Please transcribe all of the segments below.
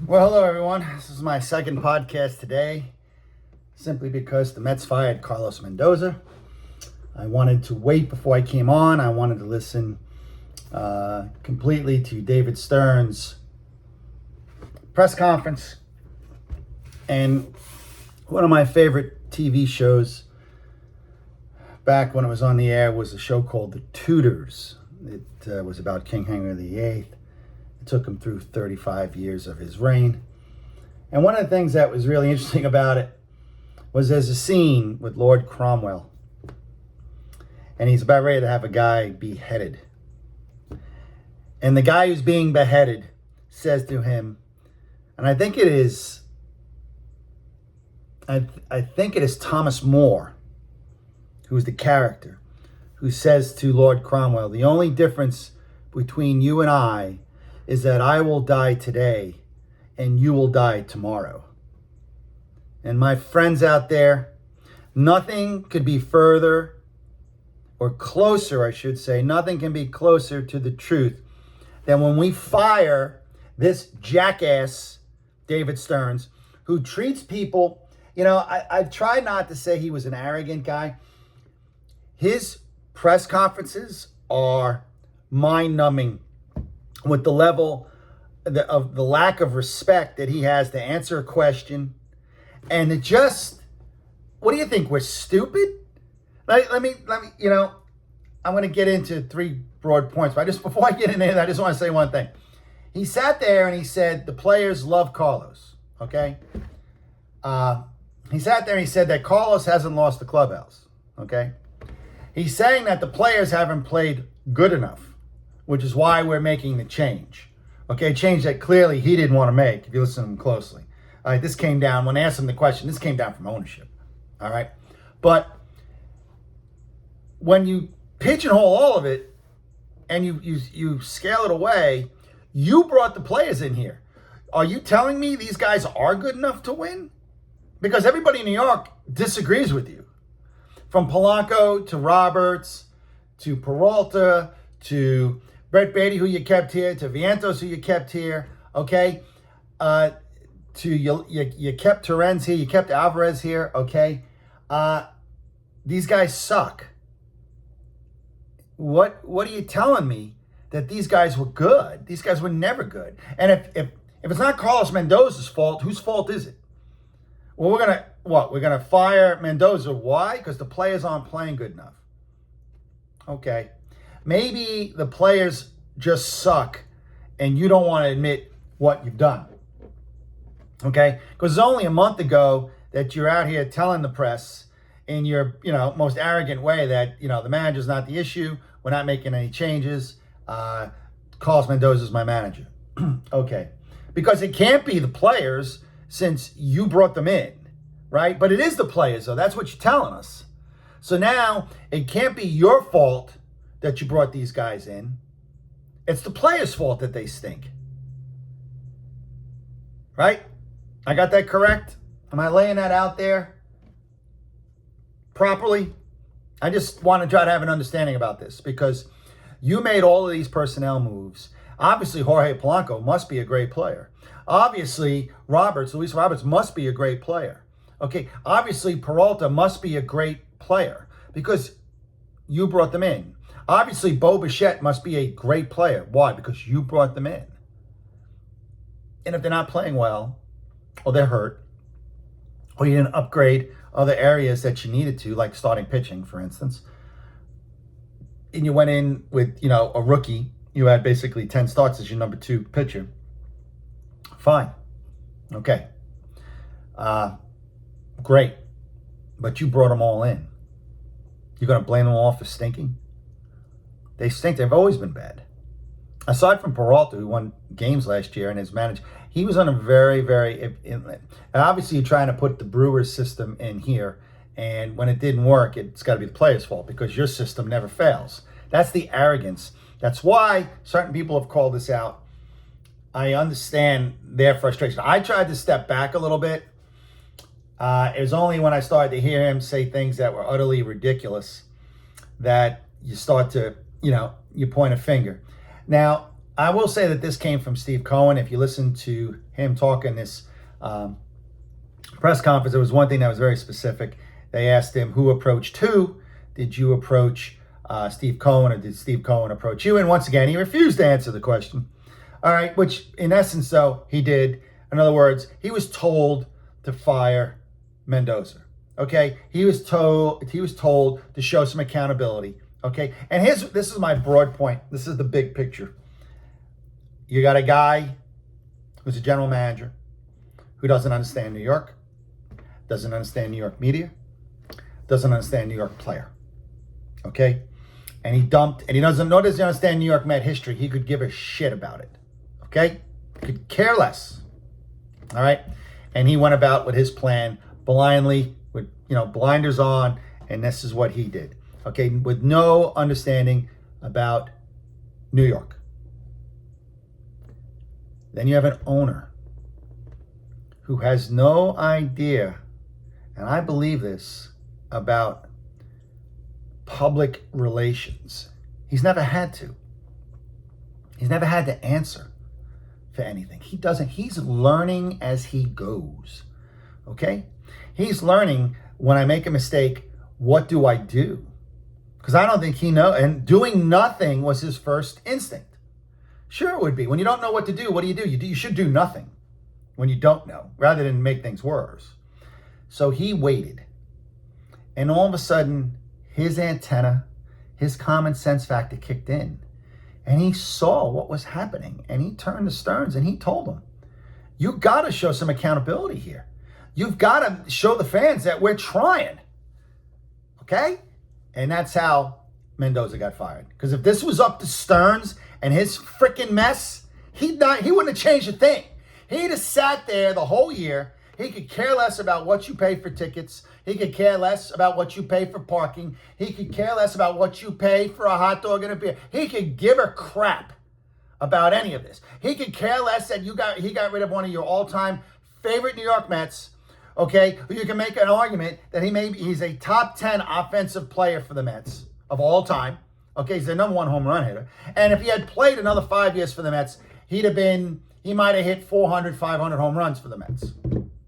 Well, hello everyone. This is my second podcast today, simply because the Mets fired Carlos Mendoza. I wanted to wait before I came on. I wanted to listen completely to David Stearns' press conference. And one of my favorite TV shows back when it was on the air was a show called The Tudors. It was about King Henry VIII. It took him through 35 years of his reign. And one of the things that was really interesting about it was there's a scene with Lord Cromwell. And he's about ready to have a guy beheaded. And the guy who's being beheaded says to him, and I think it is Thomas More, who's the character, who says to Lord Cromwell, the only difference between you and I is that I will die today and you will die tomorrow. And my friends out there, nothing could be further or closer, I should say, nothing can be closer to the truth than when we fire this jackass, David Stearns, who treats people, I've tried not to say he was an arrogant guy. His press conferences are mind-numbing with the level of the lack of respect that he has to answer a question. And it just, what do you think? We're stupid? Let me, I'm going to get into three broad points, but before I get into that, I just want to say one thing. He sat there and he said, the players love Carlos, okay? He sat there and he said that Carlos hasn't lost the clubhouse, okay? He's saying that the players haven't played good enough, which is why we're making the change. Okay, change that clearly he didn't want to make, if you listen to him closely. All right, this came down, when I asked him the question, this came down from ownership. All right, but when you pigeonhole all of it and you scale it away, you brought the players in here. Are you telling me these guys are good enough to win? Because everybody in New York disagrees with you. From Polanco to Roberts to Peralta to Brett Beatty, who you kept here, to Vientos, who you kept here, okay? To you kept Torrens here, you kept Alvarez here, okay? These guys suck. What are you telling me that these guys were good? These guys were never good. And if it's not Carlos Mendoza's fault, whose fault is it? Well, we're gonna fire Mendoza. Why? Because the players aren't playing good enough. Okay. Maybe the players just suck and you don't want to admit what you've done. Okay? Because it's only a month ago that you're out here telling the press in your, most arrogant way that, the manager's not the issue. We're not making any changes. Carlos Mendoza's my manager. Okay. Because it can't be the players since you brought them in, right? But it is the players, though. That's what you're telling us. So now it can't be your fault that you brought these guys in. It's the players' fault that they stink. Right? I got that correct? Am I laying that out there properly? I just want to try to have an understanding about this because you made all of these personnel moves. Obviously, Jorge Polanco must be a great player. Obviously, Luis Roberts must be a great player. Okay, obviously, Peralta must be a great player because you brought them in. Obviously, Bo Bichette must be a great player. Why? Because you brought them in. And if they're not playing well, or they're hurt, or you didn't upgrade other areas that you needed to, like starting pitching, for instance, and you went in with, a rookie, you had basically 10 starts as your number 2 pitcher, fine. Okay. Great. But you brought them all in. You're going to blame them all for stinking? They stink. They've always been bad. Aside from Peralta, who won games last year and is managed, he was on a very, very... And obviously, you're trying to put the Brewers system in here, and when it didn't work, it's got to be the players' fault because your system never fails. That's the arrogance. That's why certain people have called this out. I understand their frustration. I tried to step back a little bit. It was only when I started to hear him say things that were utterly ridiculous that you start to, you point a finger. Now, I will say that this came from Steve Cohen. If you listen to him talk in this press conference, there was one thing that was very specific. They asked him who approached who. Did you approach Steve Cohen, or did Steve Cohen approach you? And once again, he refused to answer the question. All right, which in essence, though, he did. In other words, he was told to fire Mendoza. Okay, he was told to show some accountability. Okay, and this is my broad point. This is the big picture. You got a guy who's a general manager who doesn't understand New York, doesn't understand New York media, doesn't understand New York player. Okay, and he doesn't understand New York Met history. He could give a shit about it. Okay, could care less. All right, and he went about with his plan blindly, with blinders on, and this is what he did. Okay, with no understanding about New York. Then you have an owner who has no idea, and I believe this, about public relations. He's never had to. He's never had to answer for anything. He doesn't. He's learning as he goes. Okay? He's learning, when I make a mistake, what do I do? Because I don't think he knows. And doing nothing was his first instinct. Sure it would be. When you don't know what to do, what do? You should do nothing when you don't know, rather than make things worse. So he waited. And all of a sudden, his antenna, his common sense factor kicked in. And he saw what was happening. And he turned to Stearns and he told him, you got to show some accountability here. You've got to show the fans that we're trying. Okay? And that's how Mendoza got fired. Because if this was up to Stearns and his freaking mess, he wouldn't have changed a thing. He'd have sat there the whole year. He could care less about what you pay for tickets. He could care less about what you pay for parking. He could care less about what you pay for a hot dog and a beer. He could give a crap about any of this. He could care less that he got rid of one of your all-time favorite New York Mets. Okay, you can make an argument that he's a top 10 offensive player for the Mets of all time. Okay, he's the number one home run hitter. And if he had played another 5 years for the Mets, he might have hit 400, 500 home runs for the Mets.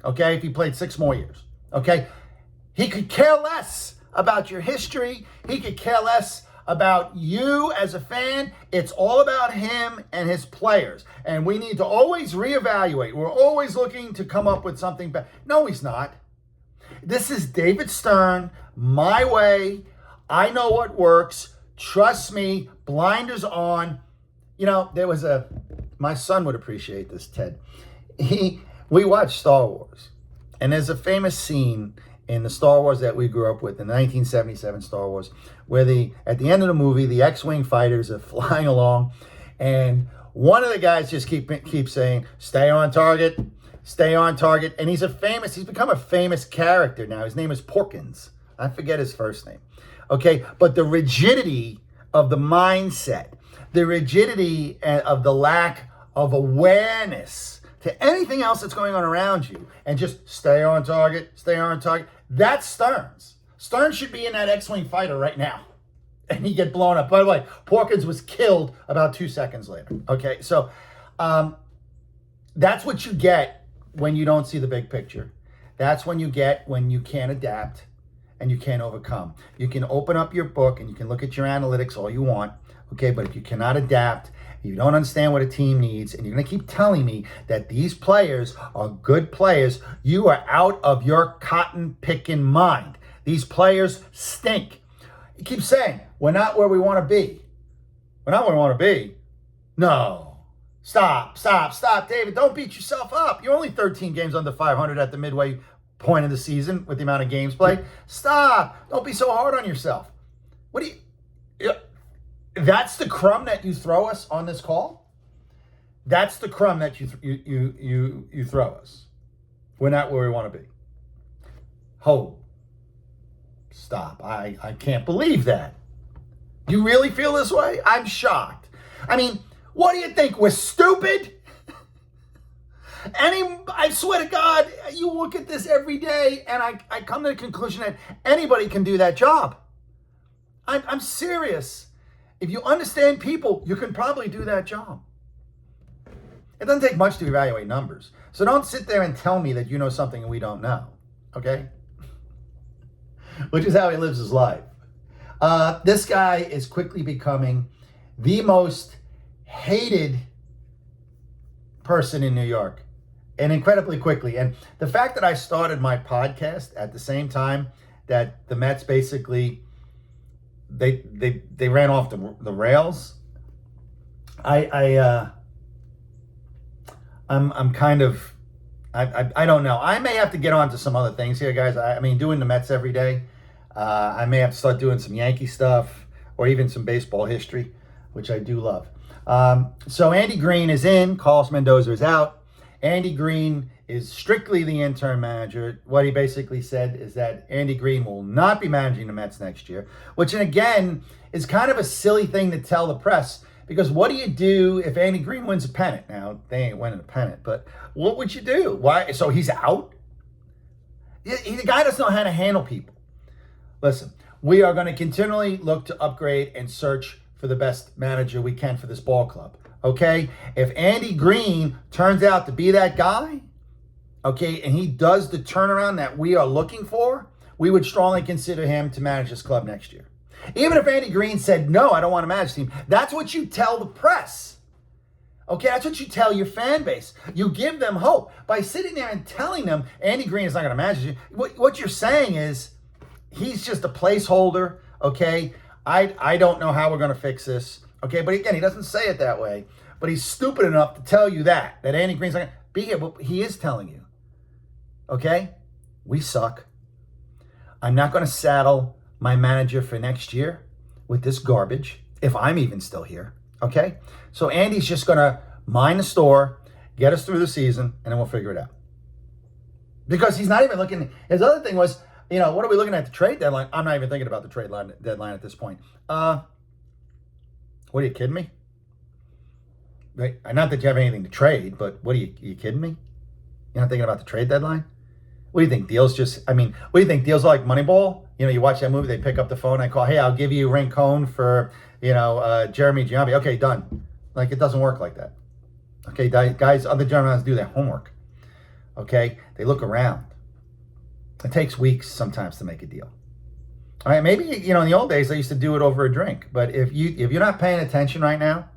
Okay, if he played 6 more years. Okay, he could care less about your history. He could care less about you as a fan. It's all about him and his players. And we need to always reevaluate. We're always looking to come up with something better. No, he's not. This is David Stern, my way. I know what works. Trust me, blinders on. My son would appreciate this, Ted. We watched Star Wars. And there's a famous scene in the Star Wars that we grew up with, in the 1977 Star Wars, where at the end of the movie, the X-Wing fighters are flying along, and one of the guys just keeps saying, stay on target, stay on target. And he's become a famous character now. His name is Porkins. I forget his first name. Okay, but the rigidity of the mindset, the rigidity of the lack of awareness to anything else that's going on around you, and just stay on target, that's Stearns. Stearns should be in that X-Wing fighter right now, and he'd get blown up. By the way, Porkins was killed about 2 seconds later. Okay, so that's what you get when you don't see the big picture. That's when you get when you can't adapt and you can't overcome. You can open up your book and you can look at your analytics all you want, okay, but if you cannot adapt, you don't understand what a team needs, and you're going to keep telling me that these players are good players, you are out of your cotton-picking mind. These players stink. You keep saying, we're not where we want to be. We're not where we want to be. No. Stop, David. Don't beat yourself up. You're only 13 games under 500 at the midway point of the season with the amount of games played. Stop. Don't be so hard on yourself. That's the crumb that you throw us on this call? That's the crumb that you throw us. We're not where we want to be. Stop. I can't believe that. You really feel this way? I'm shocked. I mean, what do you think? We're stupid? I swear to God, you look at this every day, and I come to the conclusion that anybody can do that job. I'm serious. If you understand people, you can probably do that job. It doesn't take much to evaluate numbers. So don't sit there and tell me that you know something and we don't know. Okay? Which is how he lives his life. This guy is quickly becoming the most hated person in New York, and incredibly quickly. And the fact that I started my podcast at the same time that the Mets basically they ran off the rails. I'm kind of I don't know. I may have to get on to some other things here, guys. I mean, doing the Mets every day. I may have to start doing some Yankee stuff or even some baseball history, which I do love. So Andy Green is in. Carlos Mendoza is out. Andy Green is strictly the interim manager. What he basically said is that Andy Green will not be managing the Mets next year, which, again, is kind of a silly thing to tell the press, because what do you do if Andy Green wins a pennant? Now, they ain't winning a pennant, but what would you do? Why? So he's out? The guy doesn't know how to handle people. Listen, we are going to continually look to upgrade and search for the best manager we can for this ball club. Okay? If Andy Green turns out to be that guy, okay, and he does the turnaround that we are looking for, we would strongly consider him to manage this club next year. Even if Andy Green said, no, I don't want to manage the team, that's what you tell the press. Okay, that's what you tell your fan base. You give them hope. By sitting there and telling them Andy Green is not going to manage you, what you're saying is he's just a placeholder, okay? I don't know how we're going to fix this, okay? But again, he doesn't say it that way. But he's stupid enough to tell you that Andy Green's not going to be here. But he is telling you, okay? We suck. I'm not going to saddle my manager for next year with this garbage, if I'm even still here, okay? So Andy's just going to mind the store, get us through the season, and then we'll figure it out. Because he's not even looking. His other thing was, what are we looking at the trade deadline? I'm not even thinking about the trade deadline at this point. What are you kidding me? Right? Not that you have anything to trade, but what are you kidding me? You're not thinking about the trade deadline? What do you think? Deals what do you think? Deals are like Moneyball? You watch that movie, they pick up the phone, I call, hey, I'll give you Rincon for, Jeremy Giambi. Okay, done. Like, it doesn't work like that. Okay, guys, other generals do their homework. Okay? They look around. It takes weeks sometimes to make a deal. All right, maybe, in the old days, they used to do it over a drink. But if you're not paying attention right now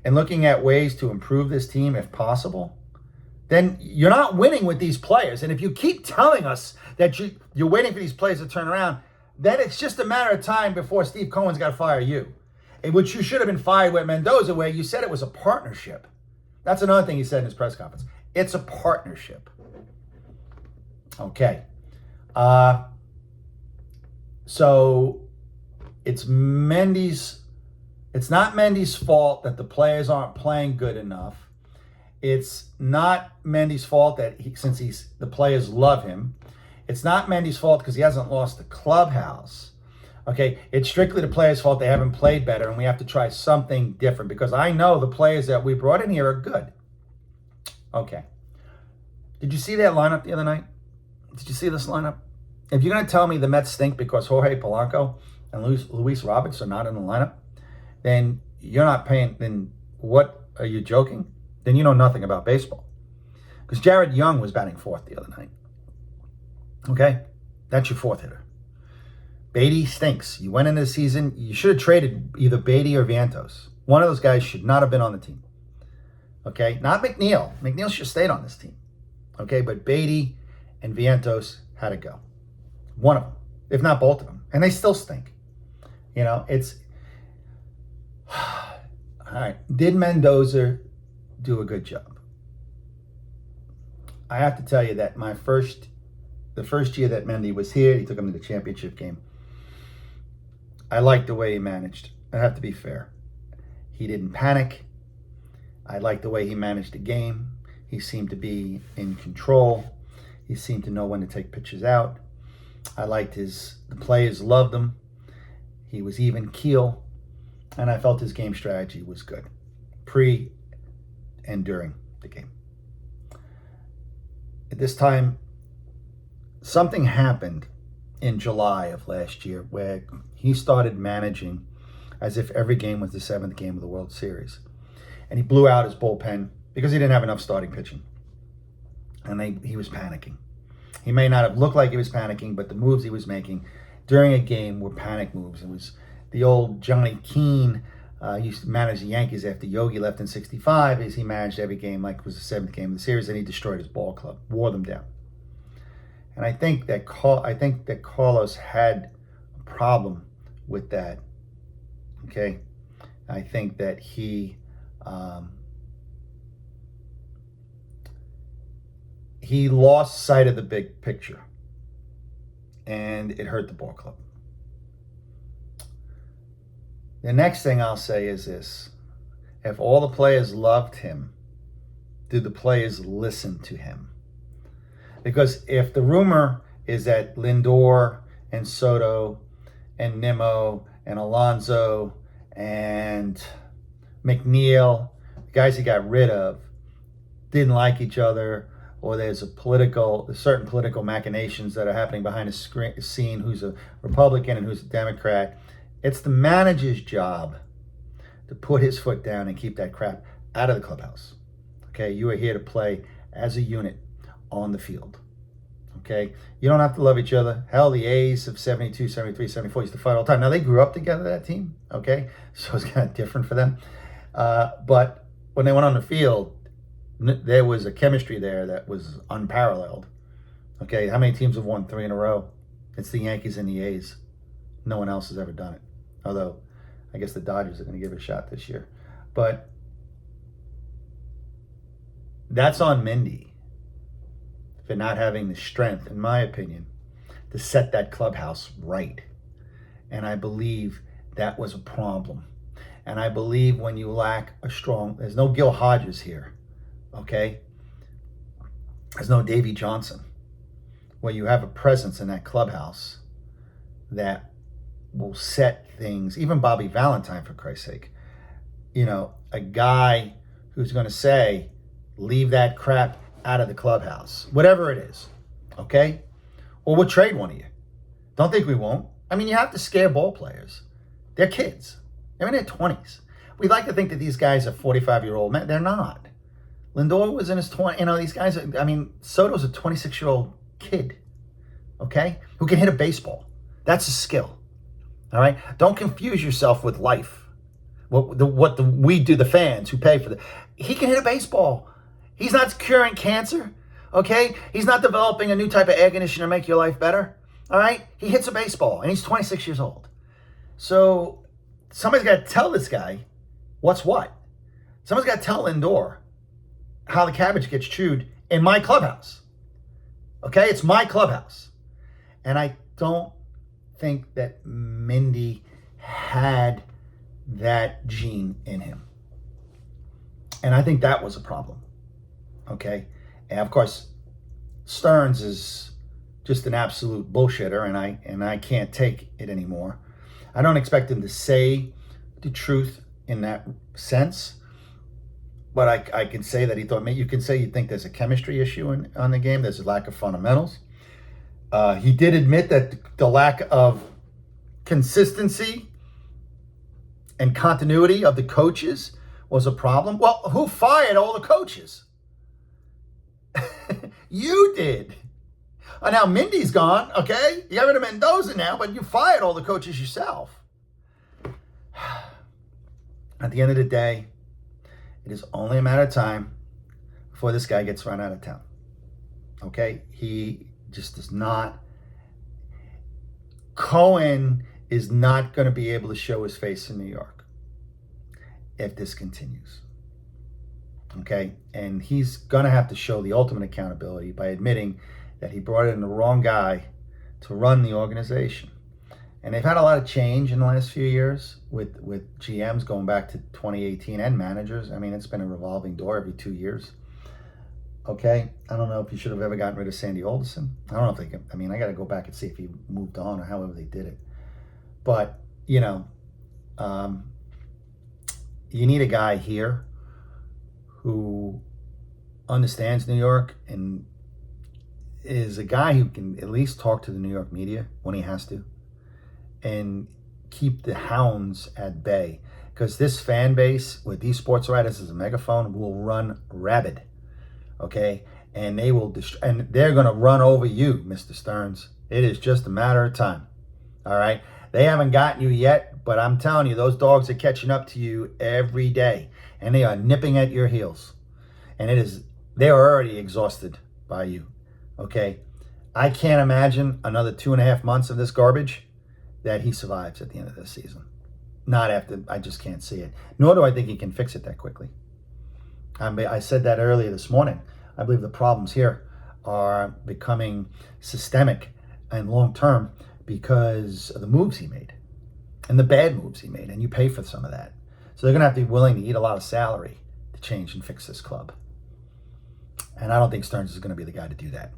and looking at ways to improve this team if possible, then you're not winning with these players. And if you keep telling us that you're waiting for these players to turn around, then it's just a matter of time before Steve Cohen's got to fire you. Which you should have been fired with Mendoza, where you said it was a partnership. That's another thing he said in his press conference. It's a partnership. Okay. So it's not Mendy's fault that the players aren't playing good enough. It's not Mendy's fault that since the players love him. It's not Mendy's fault because he hasn't lost the clubhouse. Okay, it's strictly the players' fault. They haven't played better, and we have to try something different because I know the players that we brought in here are good. Okay. Did you see that lineup the other night? Did you see this lineup? If you're going to tell me the Mets stink because Jorge Polanco and Luis Roberts are not in the lineup, then you're not paying. Then what? Are you joking? Then you know nothing about baseball. Because Jared Young was batting fourth the other night. Okay? That's your fourth hitter. Beatty stinks. You went into the season, you should have traded either Beatty or Vientos. One of those guys should not have been on the team. Okay? Not McNeil. McNeil should have stayed on this team. Okay? But Beatty and Vientos had to go. One of them, if not both of them. And they still stink. It's... All right. Did Mendoza do a good job? I have to tell you that the first year that Mendy was here, he took him to the championship game. I liked the way he managed. I have to be fair. He didn't panic. I liked the way he managed the game. He seemed to be in control. He seemed to know when to take pitches out. I liked the players loved him. He was even keel. And I felt his game strategy was good. Pre and during the game. At this time, something happened in July of last year where he started managing as if every game was the seventh game of the World Series. And he blew out his bullpen because he didn't have enough starting pitching. And he was panicking. He may not have looked like he was panicking, but the moves he was making during a game were panic moves. It was the old Johnny Keane used to manage the Yankees after Yogi left in '65. As he managed every game like it was the seventh game of the series, and he destroyed his ball club, wore them down. And I think that Carlos had a problem with that. Okay, I think that he lost sight of the big picture, and it hurt the ball club. The next thing I'll say is this: if all the players loved him, did the players listen to him? Because if the rumor is that Lindor and Soto and Nimmo and Alonso and McNeil, the guys he got rid of, didn't like each other, or there's certain political machinations that are happening behind the scene, who's a Republican and who's a Democrat, it's the manager's job to put his foot down and keep that crap out of the clubhouse. Okay, you are here to play as a unit on the field. Okay, you don't have to love each other. Hell, the A's of 72, 73, 74 used to fight all the time. Now, they grew up together, that team, okay? So it's kind of different for them. But when they went on the field, there was a chemistry there that was unparalleled. Okay, how many teams have won 3 in a row? It's the Yankees and the A's. No one else has ever done it. Although, I guess the Dodgers are going to give it a shot this year. But that's on Mendy for not having the strength, in my opinion, to set that clubhouse right. And I believe that was a problem. And I believe when you lack there's no Gil Hodges here, okay? There's no Davey Johnson. Where you have a presence in that clubhouse that will set things, even Bobby Valentine, for Christ's sake. You know, a guy who's going to say, leave that crap out of the clubhouse, whatever it is, okay? Or we'll trade one of you. Don't think we won't. I mean, you have to scare ball players. They're kids. They're in their 20s. We like to think that these guys are 45-year-old men. They're not. Lindor was in his 20s. You know, these guys, Soto's a 26-year-old kid, okay, who can hit a baseball. That's a skill, all right? Don't confuse yourself with life. We do, the fans who pay for the. He can hit a baseball. He's not curing cancer, okay? He's not developing a new type of air conditioner to make your life better, all right? He hits a baseball, and he's 26 years old. So somebody's got to tell this guy what's what. Somebody's got to tell Lindor how the cabbage gets chewed in my clubhouse, okay? It's my clubhouse. And I don't think that Mendy had that gene in him. And I think that was a problem. Okay. And of course, Stearns is just an absolute bullshitter, and I can't take it anymore. I don't expect him to say the truth in that sense, but I can say that he thought, you can say you think there's a chemistry issue on the game. There's a lack of fundamentals. He did admit that the lack of consistency and continuity of the coaches was a problem. Well, who fired all the coaches? You did. Now Mendy's gone, okay? You got rid of Mendoza now, but you fired all the coaches yourself. At the end of the day, it is only a matter of time before this guy gets run out of town. Okay? He just does not. Cohen is not going to be able to show his face in New York if this continues. Okay? And he's going to have to show the ultimate accountability by admitting that he brought in the wrong guy to run the organization. And they've had a lot of change in the last few years with GMs going back to 2018 and managers. I mean, it's been a revolving door every 2 years. Okay? I don't know if you should have ever gotten rid of Sandy Alderson. I don't know if they can. I mean, I got to go back and see if he moved on or however they did it. But, you know, you need a guy here who understands New York and is a guy who can at least talk to the New York media when he has to and keep the hounds at bay. because this fan base with these sports writers as a megaphone will run rabid, okay? And they will and they're going to run over you, Mr. Stearns. It is just a matter of time, all right? They haven't gotten you yet, but I'm telling you, those dogs are catching up to you every day, and they are nipping at your heels. And they are already exhausted by you, okay? I can't imagine another 2.5 months of this garbage that he survives at the end of this season. Not after, I just can't see it. Nor do I think he can fix it that quickly. I said that earlier this morning. I believe the problems here are becoming systemic and long-term because of the moves he made and the bad moves he made, and you pay for some of that. So they're going to have to be willing to eat a lot of salary to change and fix this club. And I don't think Stearns is going to be the guy to do that.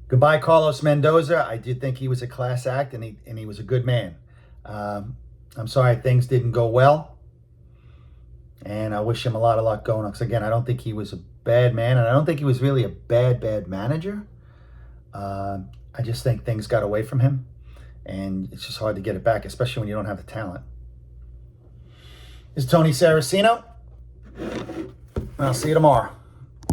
Goodbye, Carlos Mendoza. I did think he was a class act, and he was a good man. I'm sorry things didn't go well, and I wish him a lot of luck going on. Because again, I don't think he was a bad man, and I don't think he was really a bad manager. I just think things got away from him, and it's just hard to get it back, especially when you don't have the talent. This is Tony Saraceno. I'll see you tomorrow.